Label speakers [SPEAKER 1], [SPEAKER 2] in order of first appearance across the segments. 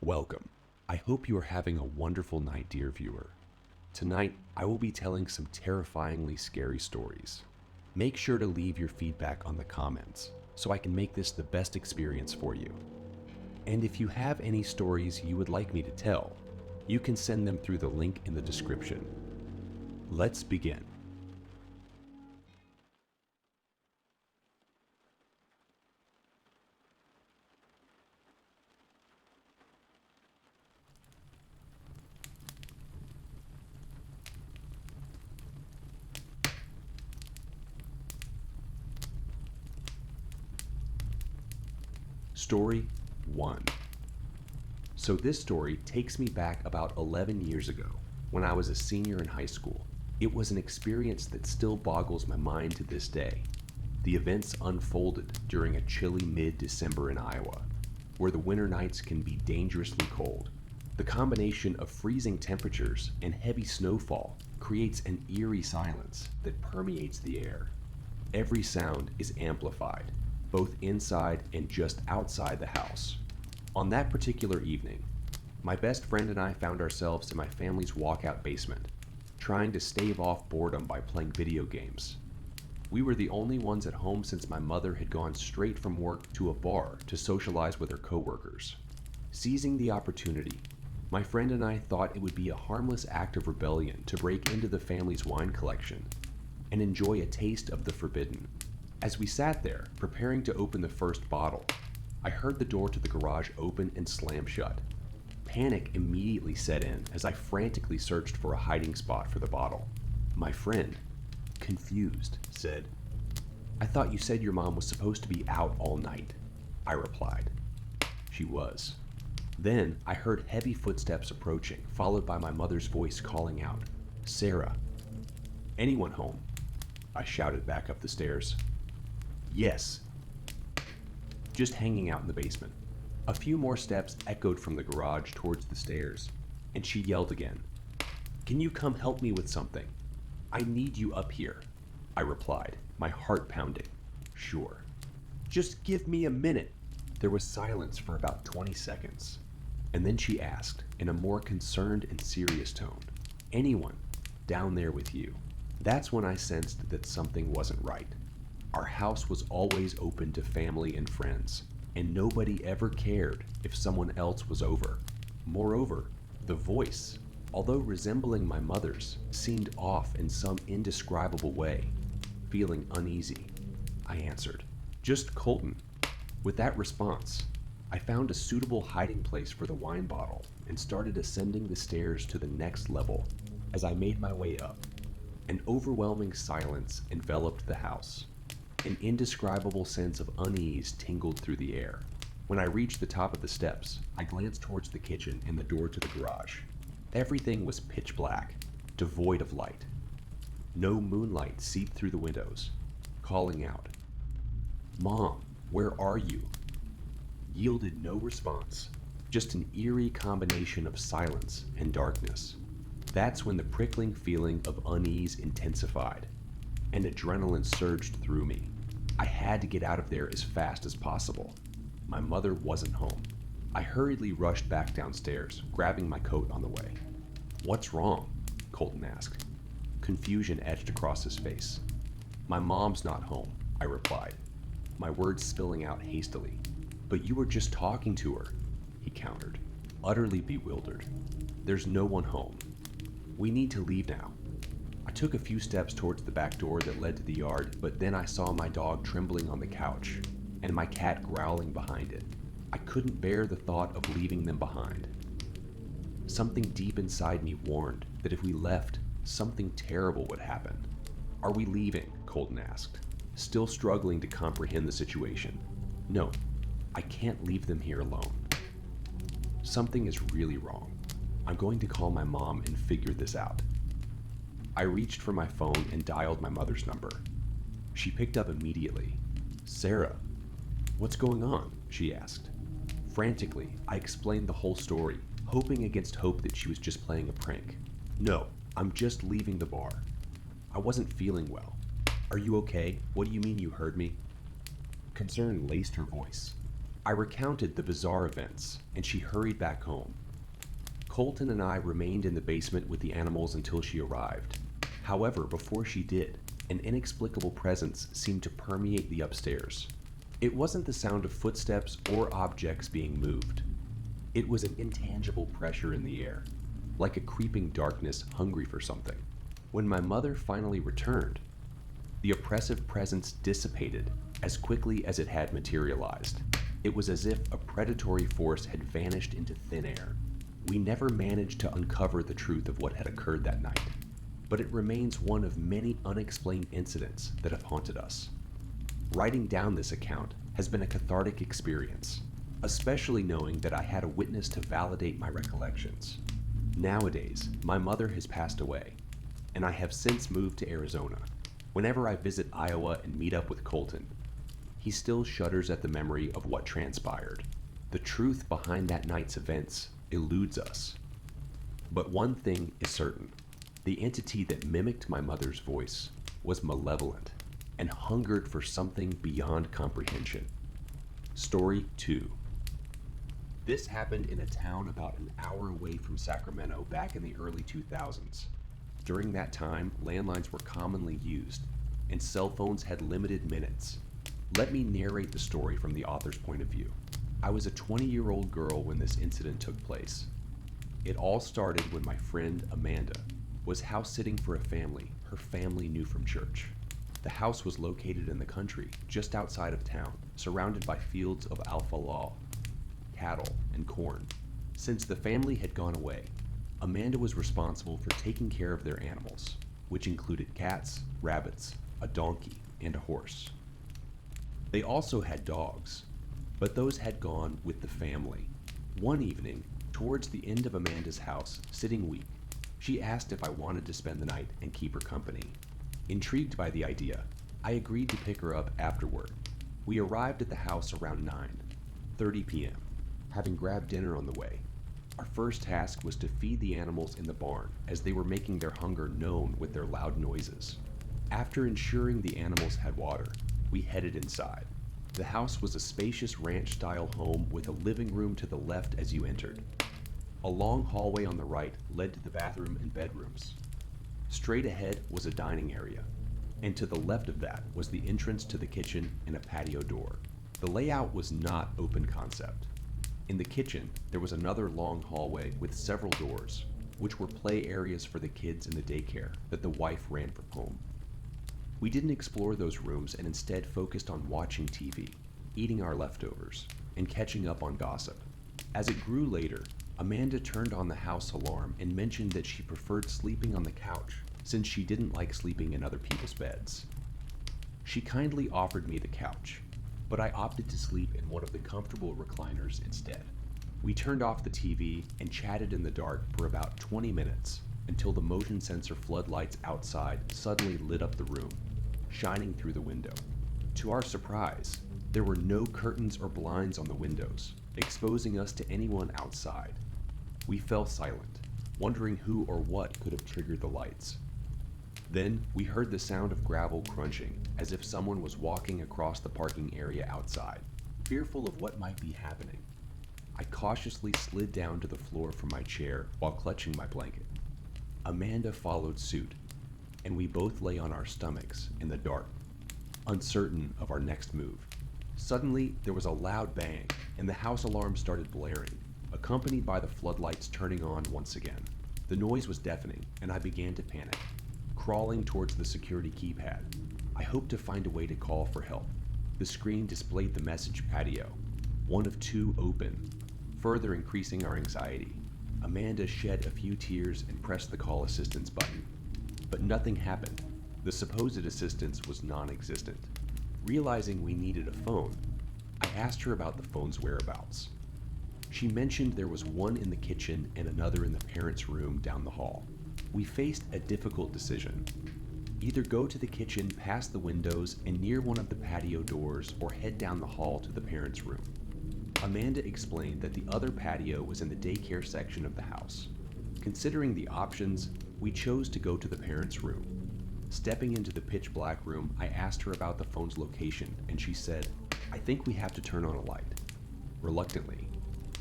[SPEAKER 1] Welcome. I hope you are having a wonderful night, dear viewer. Tonight, I will be telling some terrifyingly scary stories. Make sure to leave your feedback on the comments so I can make this the best experience for you. And if you have any stories you would like me to tell, you can send them through the link in the description. Let's begin. Story 1. So this story takes me back about 11 years ago when I was a senior in high school. It was an experience that still boggles my mind to this day. The events unfolded during a chilly mid-December in Iowa, where the winter nights can be dangerously cold. The combination of freezing temperatures and heavy snowfall creates an eerie silence that permeates the air. Every sound is amplified, both inside and just outside the house. On that particular evening, my best friend and I found ourselves in my family's walkout basement, trying to stave off boredom by playing video games. We were the only ones at home since my mother had gone straight from work to a bar to socialize with her coworkers. Seizing the opportunity, my friend and I thought it would be a harmless act of rebellion to break into the family's wine collection and enjoy a taste of the forbidden. As we sat there, preparing to open the first bottle, I heard the door to the garage open and slam shut. Panic immediately set in as I frantically searched for a hiding spot for the bottle. My friend, confused, said, "I thought you said your mom was supposed to be out all night," I replied. She was. Then I heard heavy footsteps approaching, followed by my mother's voice calling out, "Sarah." "Anyone home?" I shouted back up the stairs. "Yes." "Just hanging out in the basement." A few more steps echoed from the garage towards the stairs, and she yelled again, "Can you come help me with something? I need you up here," I replied, my heart pounding. "Sure. Just give me a minute." There was silence for about 20 seconds, and then she asked, in a more concerned and serious tone, "Anyone down there with you?" That's when I sensed that something wasn't right. Our house was always open to family and friends, and nobody ever cared if someone else was over. Moreover, the voice, although resembling my mother's, seemed off in some indescribable way. Feeling uneasy, I answered, "Just Colton." With that response, I found a suitable hiding place for the wine bottle and started ascending the stairs to the next level. As I made my way up, an overwhelming silence enveloped the house. An indescribable sense of unease tingled through the air. When I reached the top of the steps, I glanced towards the kitchen and the door to the garage. Everything was pitch black, devoid of light. No moonlight seeped through the windows, calling out, "Mom, where are you?" Yielded no response, just an eerie combination of silence and darkness. That's when the prickling feeling of unease intensified, and adrenaline surged through me. I had to get out of there as fast as possible. My mother wasn't home. I hurriedly rushed back downstairs, grabbing my coat on the way. "What's wrong?" Colton asked. Confusion etched across his face. "My mom's not home," I replied, my words spilling out hastily. "But you were just talking to her," he countered, utterly bewildered. "There's no one home. We need to leave now." I took a few steps towards the back door that led to the yard, but then I saw my dog trembling on the couch and my cat growling behind it. I couldn't bear the thought of leaving them behind. Something deep inside me warned that if we left, something terrible would happen. "Are we leaving?" Colton asked, still struggling to comprehend the situation. "No, I can't leave them here alone. Something is really wrong. I'm going to call my mom and figure this out." I reached for my phone and dialed my mother's number. She picked up immediately. "Sarah, what's going on?" she asked. Frantically, I explained the whole story, hoping against hope that she was just playing a prank. "No, I'm just leaving the bar. I wasn't feeling well." "Are you okay? What do you mean you heard me?" Concern laced her voice. I recounted the bizarre events, and she hurried back home. Colton and I remained in the basement with the animals until she arrived. However, before she did, an inexplicable presence seemed to permeate the upstairs. It wasn't the sound of footsteps or objects being moved. It was an intangible pressure in the air, like a creeping darkness hungry for something. When my mother finally returned, the oppressive presence dissipated as quickly as it had materialized. It was as if a predatory force had vanished into thin air. We never managed to uncover the truth of what had occurred that night, but it remains one of many unexplained incidents that have haunted us. Writing down this account has been a cathartic experience, especially knowing that I had a witness to validate my recollections. Nowadays, my mother has passed away, and I have since moved to Arizona. Whenever I visit Iowa and meet up with Colton, he still shudders at the memory of what transpired. The truth behind that night's events eludes us. But one thing is certain. The entity that mimicked my mother's voice was malevolent and hungered for something beyond comprehension. Story 2. This happened in a town about an hour away from Sacramento back in the early 2000s. During that time, landlines were commonly used, and cell phones had limited minutes. Let me narrate the story from the author's point of view. I was a 20-year-old girl when this incident took place. It all started when my friend Amanda was house sitting for a family her family knew from church. The house was located in the country, just outside of town, surrounded by fields of alfalfa, cattle, and corn. Since the family had gone away, Amanda was responsible for taking care of their animals, which included cats, rabbits, a donkey, and a horse. They also had dogs, but those had gone with the family. One evening, towards the end of Amanda's house, sitting weak, she asked if I wanted to spend the night and keep her company. Intrigued by the idea, I agreed to pick her up afterward. We arrived at the house around 9:30 p.m., having grabbed dinner on the way. Our first task was to feed the animals in the barn as they were making their hunger known with their loud noises. After ensuring the animals had water, we headed inside. The house was a spacious ranch-style home with a living room to the left as you entered. A long hallway on the right led to the bathroom and bedrooms. Straight ahead was a dining area, and to the left of that was the entrance to the kitchen and a patio door. The layout was not open concept. In the kitchen, there was another long hallway with several doors, which were play areas for the kids in the daycare that the wife ran from home. We didn't explore those rooms and instead focused on watching TV, eating our leftovers, and catching up on gossip. As it grew later, Amanda turned on the house alarm and mentioned that she preferred sleeping on the couch since she didn't like sleeping in other people's beds. She kindly offered me the couch, but I opted to sleep in one of the comfortable recliners instead. We turned off the TV and chatted in the dark for about 20 minutes until the motion sensor floodlights outside suddenly lit up the room, shining through the window. To our surprise, there were no curtains or blinds on the windows, exposing us to anyone outside. We fell silent, wondering who or what could have triggered the lights. Then we heard the sound of gravel crunching, as if someone was walking across the parking area outside. Fearful of what might be happening, I cautiously slid down to the floor from my chair while clutching my blanket. Amanda followed suit, and we both lay on our stomachs in the dark, uncertain of our next move. Suddenly, there was a loud bang, and the house alarm started blaring, accompanied by the floodlights turning on once again. The noise was deafening, and I began to panic. Crawling towards the security keypad, I hoped to find a way to call for help. The screen displayed the message patio, one of two open, further increasing our anxiety. Amanda shed a few tears and pressed the call assistance button, but nothing happened. The supposed assistance was non-existent. Realizing we needed a phone, I asked her about the phone's whereabouts. She mentioned there was one in the kitchen and another in the parents' room down the hall. We faced a difficult decision. Either go to the kitchen past the windows and near one of the patio doors, or head down the hall to the parents' room. Amanda explained that the other patio was in the daycare section of the house. Considering the options, we chose to go to the parents' room. Stepping into the pitch black room, I asked her about the phone's location, and she said, "I think we have to turn on a light." Reluctantly,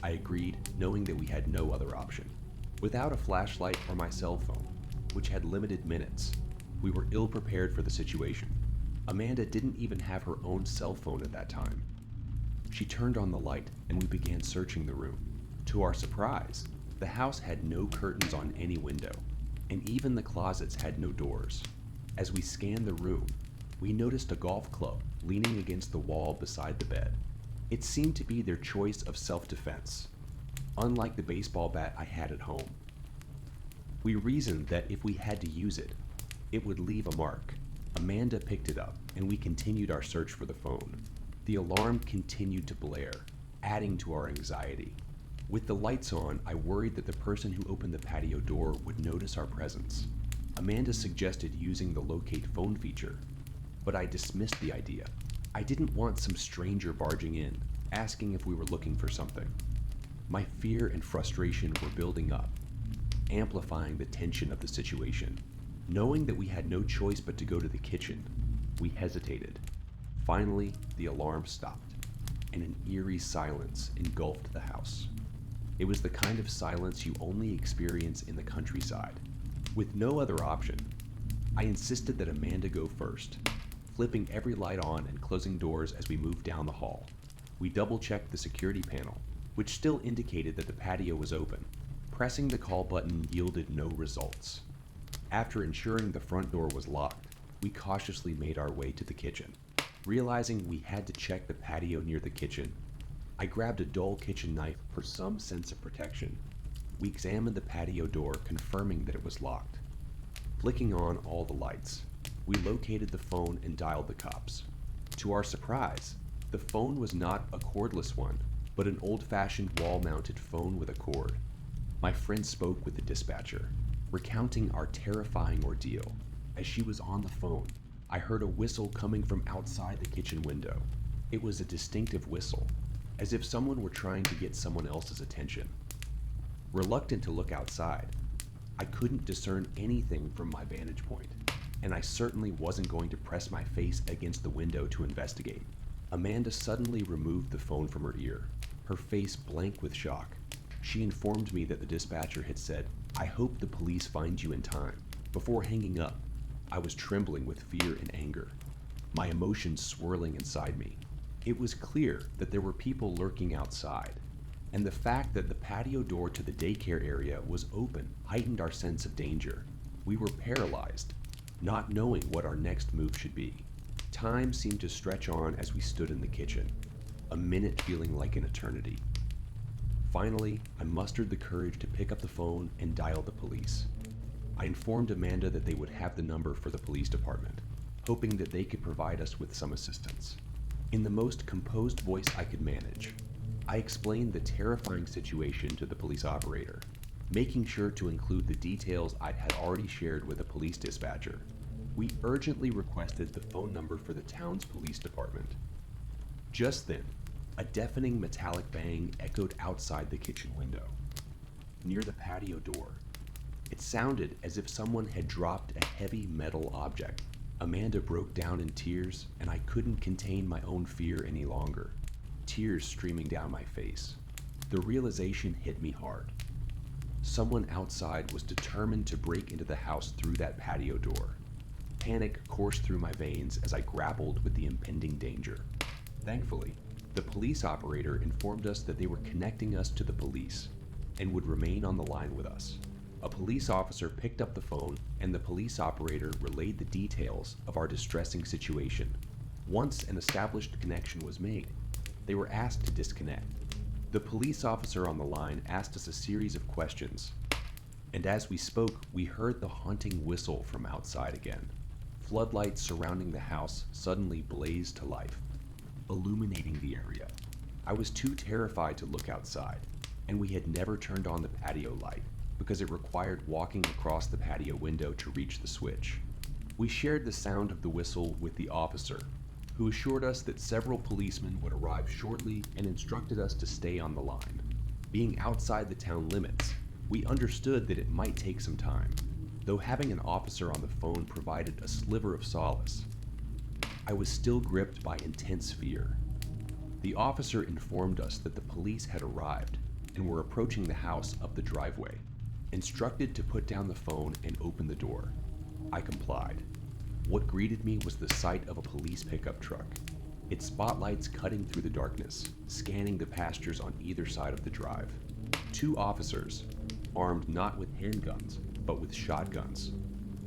[SPEAKER 1] I agreed, knowing that we had no other option. Without a flashlight or my cell phone, which had limited minutes, we were ill prepared for the situation. Amanda didn't even have her own cell phone at that time. She turned on the light and we began searching the room. To our surprise, the house had no curtains on any window, and even the closets had no doors. As we scanned the room, we noticed a golf club leaning against the wall beside the bed. It seemed to be their choice of self-defense, unlike the baseball bat I had at home. We reasoned that if we had to use it, it would leave a mark. Amanda picked it up, and we continued our search for the phone. The alarm continued to blare, adding to our anxiety. With the lights on, I worried that the person who opened the patio door would notice our presence. Amanda suggested using the locate phone feature, but I dismissed the idea. I didn't want some stranger barging in, asking if we were looking for something. My fear and frustration were building up, amplifying the tension of the situation. Knowing that we had no choice but to go to the kitchen, we hesitated. Finally, the alarm stopped, and an eerie silence engulfed the house. It was the kind of silence you only experience in the countryside. With no other option, I insisted that Amanda go first, flipping every light on and closing doors as we moved down the hall. We double-checked the security panel, which still indicated that the patio was open. Pressing the call button yielded no results. After ensuring the front door was locked, we cautiously made our way to the kitchen. Realizing we had to check the patio near the kitchen, I grabbed a dull kitchen knife for some sense of protection. We examined the patio door, confirming that it was locked. Flicking on all the lights, we located the phone and dialed the cops. To our surprise, the phone was not a cordless one, but an old-fashioned wall-mounted phone with a cord. My friend spoke with the dispatcher, recounting our terrifying ordeal. As she was on the phone, I heard a whistle coming from outside the kitchen window. It was a distinctive whistle, as if someone were trying to get someone else's attention. Reluctant to look outside, I couldn't discern anything from my vantage point, and I certainly wasn't going to press my face against the window to investigate. Amanda suddenly removed the phone from her ear, her face blank with shock. She informed me that the dispatcher had said, "I hope the police find you in time." Before hanging up, I was trembling with fear and anger, my emotions swirling inside me. It was clear that there were people lurking outside, and the fact that the patio door to the daycare area was open heightened our sense of danger. We were paralyzed, not knowing what our next move should be. Time seemed to stretch on as we stood in the kitchen, a minute feeling like an eternity. Finally, I mustered the courage to pick up the phone and dial the police. I informed Amanda that they would have the number for the police department, hoping that they could provide us with some assistance. In the most composed voice I could manage, I explained the terrifying situation to the police operator, making sure to include the details I had already shared with the police dispatcher. We urgently requested the phone number for the town's police department. Just then, a deafening metallic bang echoed outside the kitchen window, near the patio door. It sounded as if someone had dropped a heavy metal object. Amanda broke down in tears, and I couldn't contain my own fear any longer, tears streaming down my face. The realization hit me hard. Someone outside was determined to break into the house through that patio door. Panic coursed through my veins as I grappled with the impending danger. Thankfully, the police operator informed us that they were connecting us to the police and would remain on the line with us. A police officer picked up the phone, and the police operator relayed the details of our distressing situation. Once an established connection was made, they were asked to disconnect. The police officer on the line asked us a series of questions, and as we spoke, we heard the haunting whistle from outside again. Floodlights surrounding the house suddenly blazed to life, illuminating the area. I was too terrified to look outside, and we had never turned on the patio light, because it required walking across the patio window to reach the switch. We shared the sound of the whistle with the officer, who assured us that several policemen would arrive shortly and instructed us to stay on the line. Being outside the town limits, we understood that it might take some time, though having an officer on the phone provided a sliver of solace. I was still gripped by intense fear. The officer informed us that the police had arrived and were approaching the house up the driveway, instructed to put down the phone and open the door. I complied. What greeted me was the sight of a police pickup truck, its spotlights cutting through the darkness, scanning the pastures on either side of the drive. 2 officers, armed not with handguns, but with shotguns,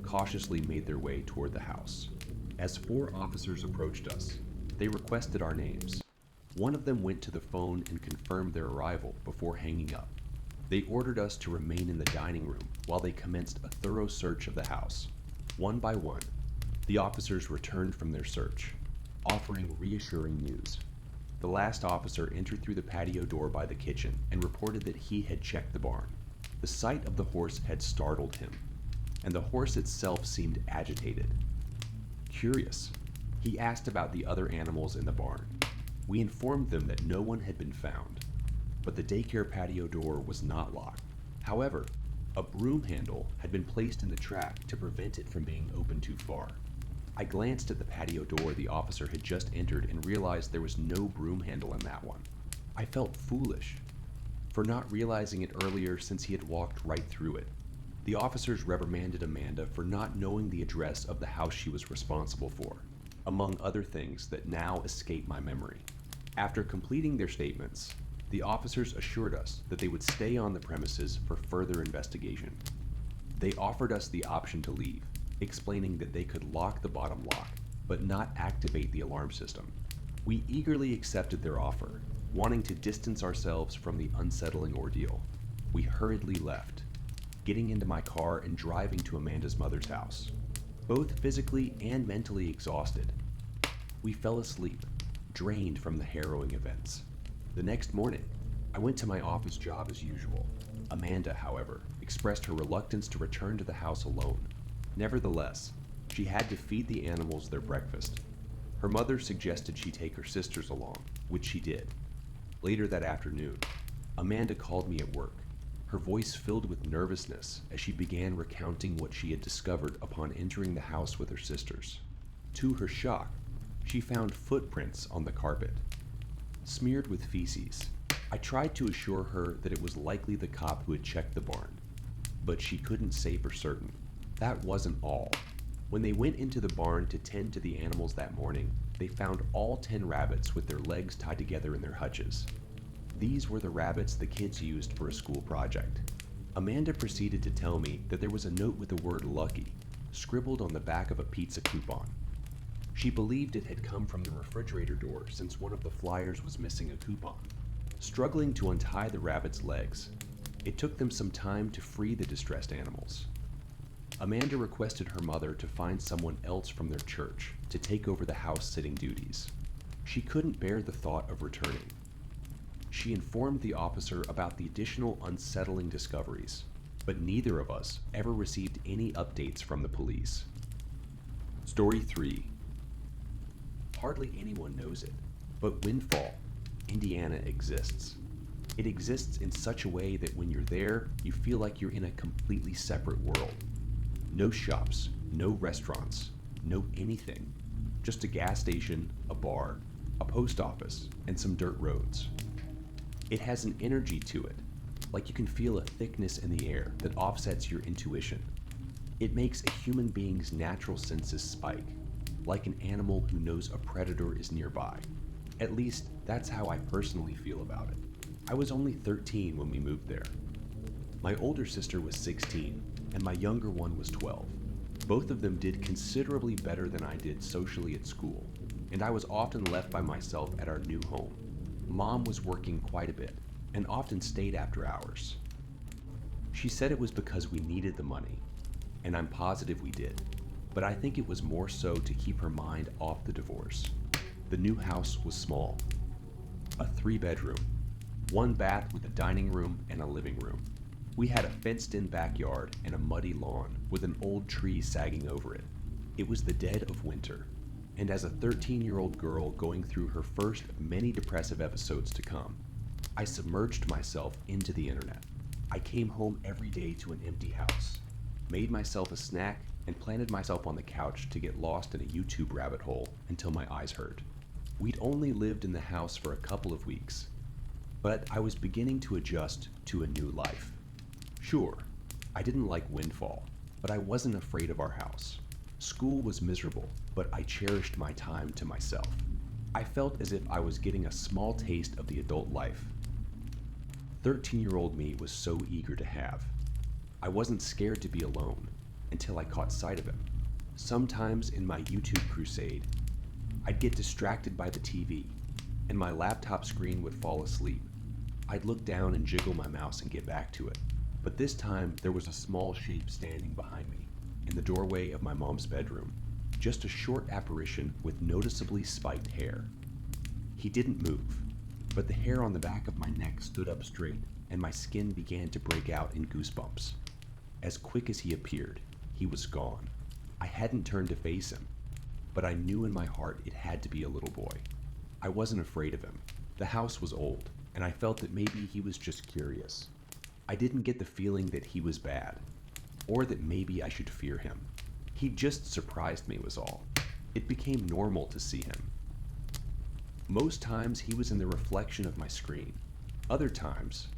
[SPEAKER 1] cautiously made their way toward the house. As 4 officers approached us, they requested our names. One of them went to the phone and confirmed their arrival before hanging up. They ordered us to remain in the dining room while they commenced a thorough search of the house. One by one, the officers returned from their search, offering reassuring news. The last officer entered through the patio door by the kitchen and reported that he had checked the barn. The sight of the horse had startled him, and the horse itself seemed agitated. Curious, he asked about the other animals in the barn. We informed them that no one had been found, but the daycare patio door was not locked. However, a broom handle had been placed in the track to prevent it from being opened too far. I glanced at the patio door the officer had just entered and realized there was no broom handle in that one. I felt foolish for not realizing it earlier since he had walked right through it. The officers reprimanded Amanda for not knowing the address of the house she was responsible for, among other things that now escape my memory. After completing their statements, the officers assured us that they would stay on the premises for further investigation. They offered us the option to leave, explaining that they could lock the bottom lock, but not activate the alarm system. We eagerly accepted their offer, wanting to distance ourselves from the unsettling ordeal. We hurriedly left, getting into my car and driving to Amanda's mother's house. Both physically and mentally exhausted, we fell asleep, drained from the harrowing events. The next morning, I went to my office job as usual. Amanda, however, expressed her reluctance to return to the house alone. Nevertheless, she had to feed the animals their breakfast. Her mother suggested she take her sisters along, which she did. Later that afternoon, Amanda called me at work, her voice filled with nervousness as she began recounting what she had discovered upon entering the house with her sisters. To her shock, she found footprints on the carpet, smeared with feces. I tried to assure her that it was likely the cop who had checked the barn, but she couldn't say for certain. That wasn't all. When they went into the barn to tend to the animals that morning, they found all 10 rabbits with their legs tied together in their hutches. These were the rabbits the kids used for a school project. Amanda proceeded to tell me that there was a note with the word lucky scribbled on the back of a pizza coupon. She believed it had come from the refrigerator door since one of the flyers was missing a coupon. Struggling to untie the rabbits' legs, it took them some time to free the distressed animals. Amanda requested her mother to find someone else from their church to take over the house-sitting duties. She couldn't bear the thought of returning. She informed the officer about the additional unsettling discoveries, but neither of us ever received any updates from the police. Story 3. Hardly anyone knows it, but Windfall, Indiana exists. It exists in such a way that when you're there, you feel like you're in a completely separate world. No shops, no restaurants, no anything. Just a gas station, a bar, a post office, and some dirt roads. It has an energy to it, like you can feel a thickness in the air that offsets your intuition. It makes a human being's natural senses spike, like an animal who knows a predator is nearby. At least, that's how I personally feel about it. I was only 13 when we moved there. My older sister was 16, and my younger one was 12. Both of them did considerably better than I did socially at school, and I was often left by myself at our new home. Mom was working quite a bit, and often stayed after hours. She said it was because we needed the money, and I'm positive we did, but I think it was more so to keep her mind off the divorce. The new house was small. A 3-bedroom, 1 bath with a dining room and a living room. We had a fenced-in backyard and a muddy lawn with an old tree sagging over it. It was the dead of winter, and as a 13-year-old girl going through her first of many depressive episodes to come, I submerged myself into the internet. I came home every day to an empty house, made myself a snack, and planted myself on the couch to get lost in a YouTube rabbit hole until my eyes hurt. We'd only lived in the house for a couple of weeks, but I was beginning to adjust to a new life. Sure, I didn't like Windfall, but I wasn't afraid of our house. School was miserable, but I cherished my time to myself. I felt as if I was getting a small taste of the adult life 13-year-old me was so eager to have. I wasn't scared to be alone until I caught sight of him. Sometimes in my YouTube crusade, I'd get distracted by the TV, and my laptop screen would fall asleep. I'd look down and jiggle my mouse and get back to it. But this time, there was a small shape standing behind me, in the doorway of my mom's bedroom. Just a short apparition with noticeably spiked hair. He didn't move, but the hair on the back of my neck stood up straight, and my skin began to break out in goosebumps. As quick as he appeared, he was gone. I hadn't turned to face him, but I knew in my heart it had to be a little boy. I wasn't afraid of him. The house was old, and I felt that maybe he was just curious. I didn't get the feeling that he was bad, or that maybe I should fear him. He just surprised me was all. It became normal to see him. Most times he was in the reflection of my screen. Other times,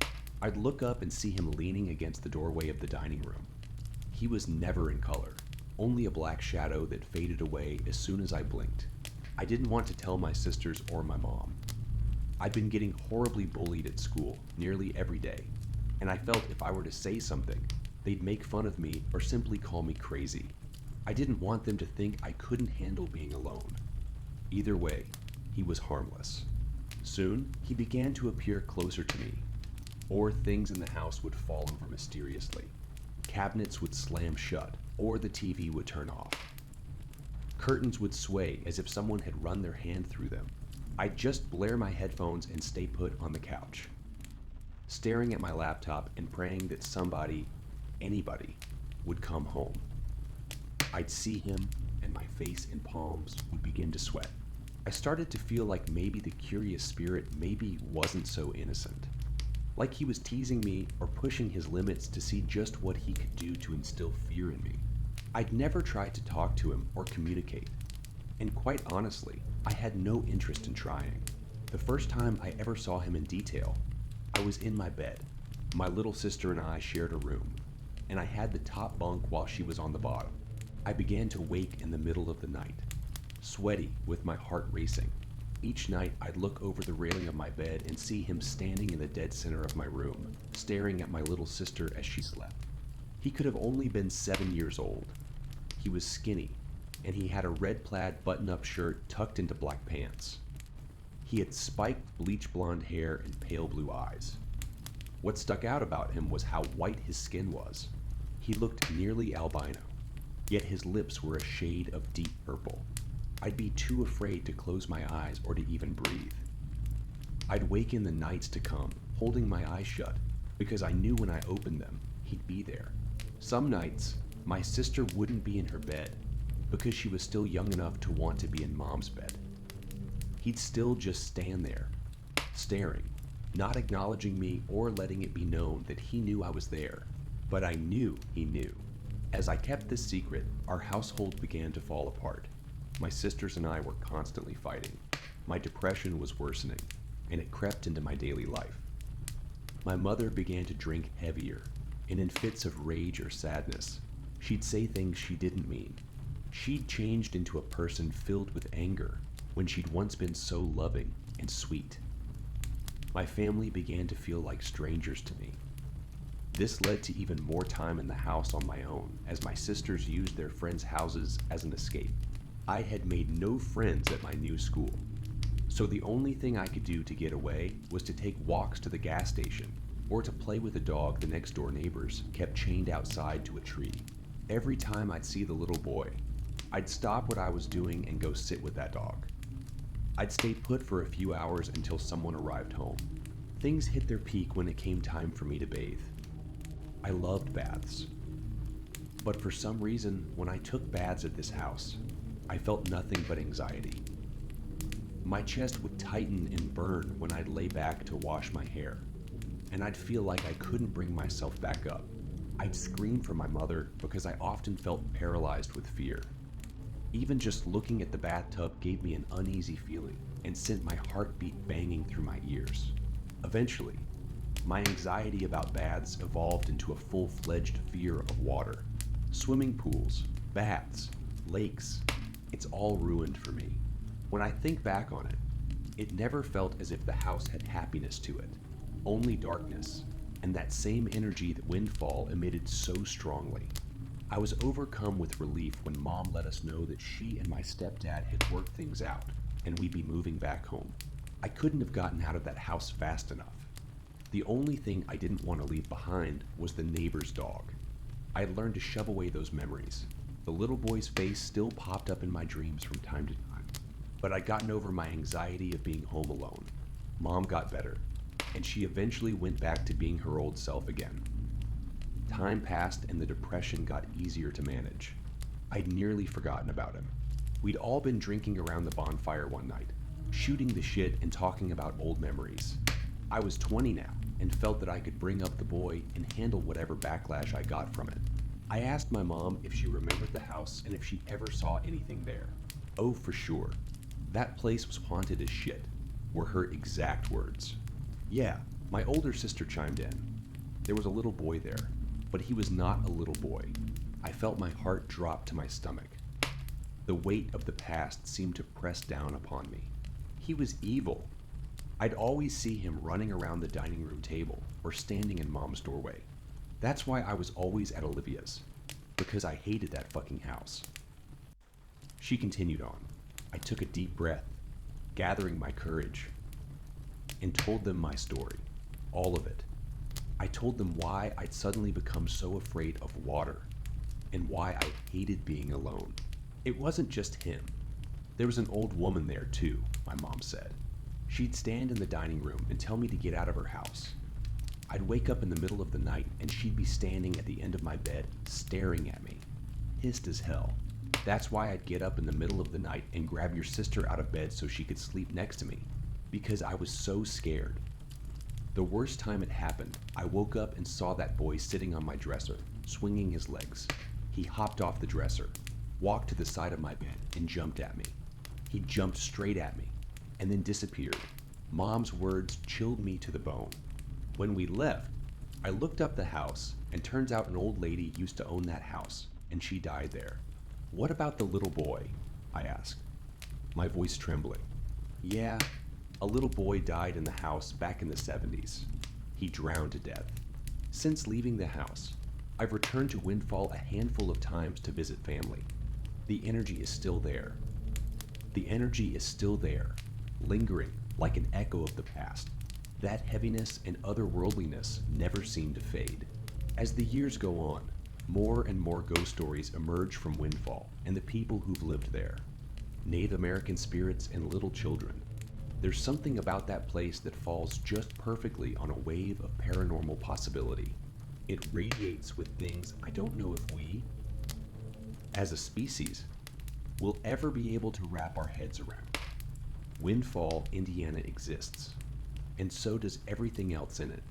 [SPEAKER 1] I'd look up and see him leaning against the doorway of the dining room. He was never in color, only a black shadow that faded away as soon as I blinked. I didn't want to tell my sisters or my mom. I'd been getting horribly bullied at school nearly every day, and I felt if I were to say something, they'd make fun of me or simply call me crazy. I didn't want them to think I couldn't handle being alone. Either way, he was harmless. Soon, he began to appear closer to me, or things in the house would fall over mysteriously. Cabinets would slam shut, or the TV would turn off. Curtains would sway as if someone had run their hand through them. I'd just blare my headphones and stay put on the couch, staring at my laptop and praying that somebody, anybody, would come home. I'd see him, and my face and palms would begin to sweat. I started to feel like maybe the curious spirit maybe wasn't so innocent. Like he was teasing me or pushing his limits to see just what he could do to instill fear in me. I'd never tried to talk to him or communicate. And quite honestly, I had no interest in trying. The first time I ever saw him in detail, I was in my bed. My little sister and I shared a room, and I had the top bunk while she was on the bottom. I began to wake in the middle of the night, sweaty with my heart racing. Each night I'd look over the railing of my bed and see him standing in the dead center of my room, staring at my little sister as she slept. He could have only been 7 years old. He was skinny, and he had a red plaid button-up shirt tucked into black pants. He had spiked bleach blonde hair and pale blue eyes. What stuck out about him was how white his skin was. He looked nearly albino, yet his lips were a shade of deep purple. I'd be too afraid to close my eyes or to even breathe. I'd wake in the nights to come, holding my eyes shut, because I knew when I opened them, he'd be there. Some nights, my sister wouldn't be in her bed, because she was still young enough to want to be in Mom's bed. He'd still just stand there, staring, not acknowledging me or letting it be known that he knew I was there. But I knew he knew. As I kept this secret, our household began to fall apart. My sisters and I were constantly fighting. My depression was worsening, and it crept into my daily life. My mother began to drink heavier, and in fits of rage or sadness, she'd say things she didn't mean. She'd changed into a person filled with anger when she'd once been so loving and sweet. My family began to feel like strangers to me. This led to even more time in the house on my own, as my sisters used their friends' houses as an escape. I had made no friends at my new school, so the only thing I could do to get away was to take walks to the gas station or to play with a dog the next door neighbors kept chained outside to a tree. Every time I'd see the little boy, I'd stop what I was doing and go sit with that dog. I'd stay put for a few hours until someone arrived home. Things hit their peak when it came time for me to bathe. I loved baths, but for some reason, when I took baths at this house, I felt nothing but anxiety. My chest would tighten and burn when I'd lay back to wash my hair, and I'd feel like I couldn't bring myself back up. I'd scream for my mother because I often felt paralyzed with fear. Even just looking at the bathtub gave me an uneasy feeling. and sent my heartbeat banging through my ears. Eventually, my anxiety about baths evolved into a full-fledged fear of water. Swimming pools, baths, lakes, it's all ruined for me. When I think back on it, it never felt as if the house had happiness to it, only darkness, and that same energy that Windfall emitted so strongly. I was overcome with relief when Mom let us know that she and my stepdad had worked things out, and we'd be moving back home. I couldn't have gotten out of that house fast enough. The only thing I didn't want to leave behind was the neighbor's dog. I had learned to shove away those memories. The little boy's face still popped up in my dreams from time to time, but I'd gotten over my anxiety of being home alone. Mom got better, and she eventually went back to being her old self again. Time passed and the depression got easier to manage. I'd nearly forgotten about him. We'd all been drinking around the bonfire one night, shooting the shit and talking about old memories. I was 20 now and felt that I could bring up the boy and handle whatever backlash I got from it. I asked my mom if she remembered the house and if she ever saw anything there. Oh, for sure. That place was haunted as shit, were her exact words. Yeah, my older sister chimed in. There was a little boy there, but he was not a little boy. I felt my heart drop to my stomach. The weight of the past seemed to press down upon me. He was evil. I'd always see him running around the dining room table or standing in Mom's doorway. That's why I was always at Olivia's, because I hated that fucking house. She continued on. I took a deep breath, gathering my courage, and told them my story, all of it. I told them why I'd suddenly become so afraid of water, and why I hated being alone. It wasn't just him. There was an old woman there too, my mom said. She'd stand in the dining room and tell me to get out of her house. I'd wake up in the middle of the night and she'd be standing at the end of my bed, staring at me, pissed as hell. That's why I'd get up in the middle of the night and grab your sister out of bed so she could sleep next to me, because I was so scared. The worst time it happened, I woke up and saw that boy sitting on my dresser, swinging his legs. He hopped off the dresser, walked to the side of my bed, and jumped at me. He jumped straight at me, and then disappeared. Mom's words chilled me to the bone. When we left, I looked up the house, and turns out an old lady used to own that house, and she died there. What about the little boy? I asked, my voice trembling. Yeah, a little boy died in the house back in the 70s. He drowned to death. Since leaving the house, I've returned to Windfall a handful of times to visit family. The energy is still there. The energy is still there, lingering like an echo of the past. That heaviness and otherworldliness never seem to fade. As the years go on, more and more ghost stories emerge from Windfall and the people who've lived there. Native American spirits and little children. There's something about that place that falls just perfectly on a wave of paranormal possibility. It radiates with things I don't know if we, as a species, will ever be able to wrap our heads around. Windfall, Indiana exists, and so does everything else in it.